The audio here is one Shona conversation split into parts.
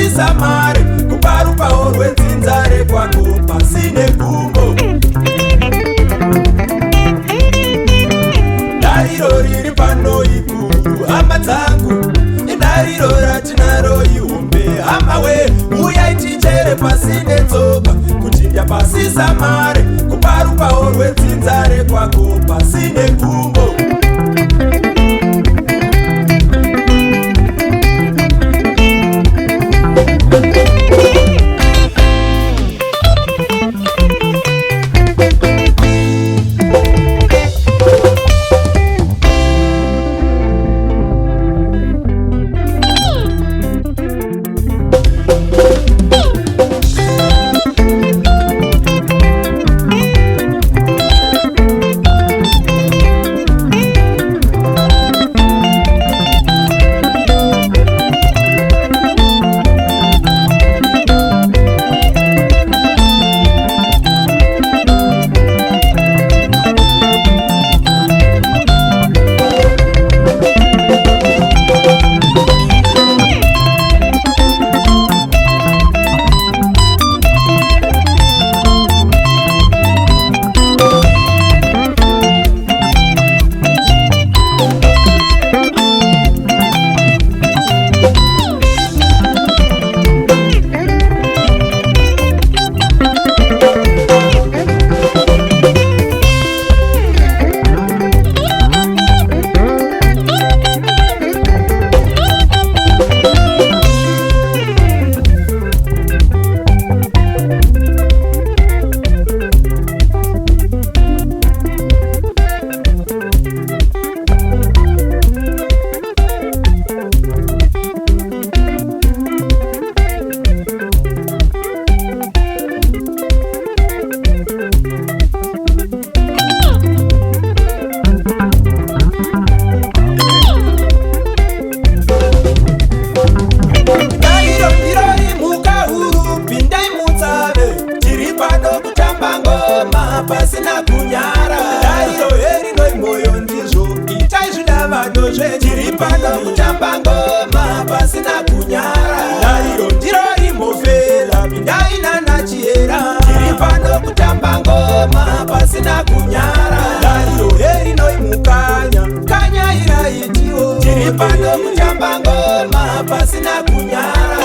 pasisa mare kuparupawo rwedzinzare kwako pasine gumbo. Dariro riri pano ikuru hama dzangu, dariro ratinaro ihombe hama we, uyai tichere pasine tsoka kuti ndapasisa mare kuparupawo rwedzinzare kwako pasine gumbo. Pasina kunyara dariro heri noi moyo ndizvo itai zvidavado zvetiri pano kutamba ngoma pasina kunyara. Dariro ndiro rimofera pindai nanachiera tiri pano kutamba ngoma pasina kunyara. Dariro heri noi mukanya kanya iraitiwo tiri pano kutamba ngoma pasina kunyara.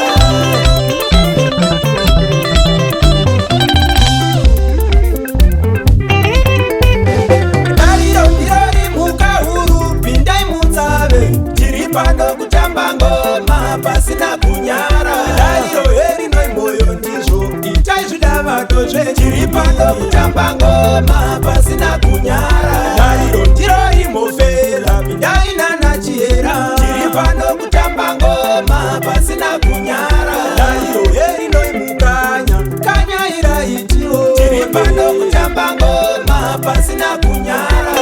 Pano kutamba ngoma pasina kunyara. Dariro heri noi moyo ndizvo itai zvidavado zvetiri pano kutamba ngoma pasina kunyara. Dariro ndiro rimofera pindai nanachiera tiri pano kutamba ngoma pasina kunyara. Dariro heri noi mukanya kanya iraitiwo tiri pano kutamba ngoma pasina kunyara.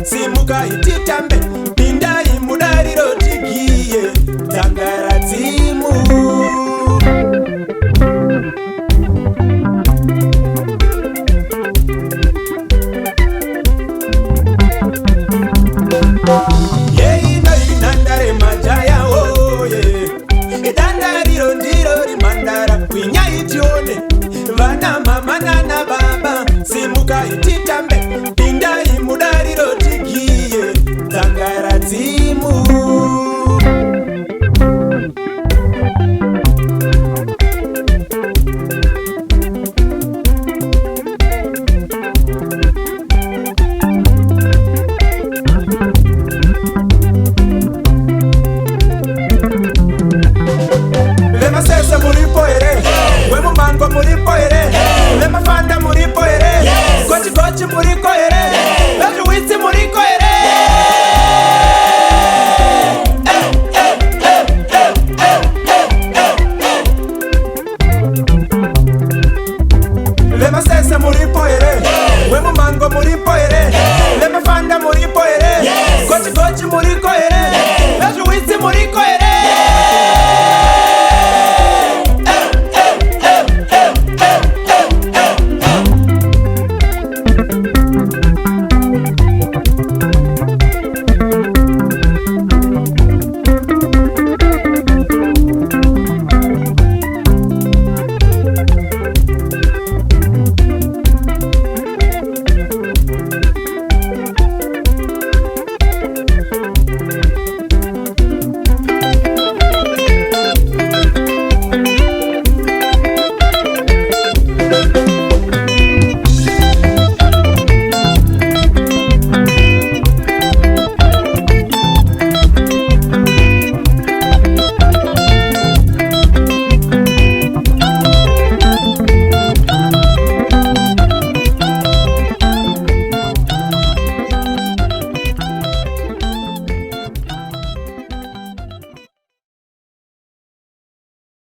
Simuka ititambe pindai mudariro tigiye dzangara dzimu. Yeinoi nandare majaya oye, dandariro ndiro rimandara kwinyai tione vana mama nana baba. Simuka ititambe pindai mudariro tigiye dzangara dzimu. Vemasese muripo ere, wemumango muripo ere, vemafanda muripo ere, gochi gochi muriko ere, vejuwitsi muriko ere. Vemasese muripo ere, wemumango muripo ere, vemafanda muripo ere, gochi gochi muriko ere, vejuwitsi muriko ere.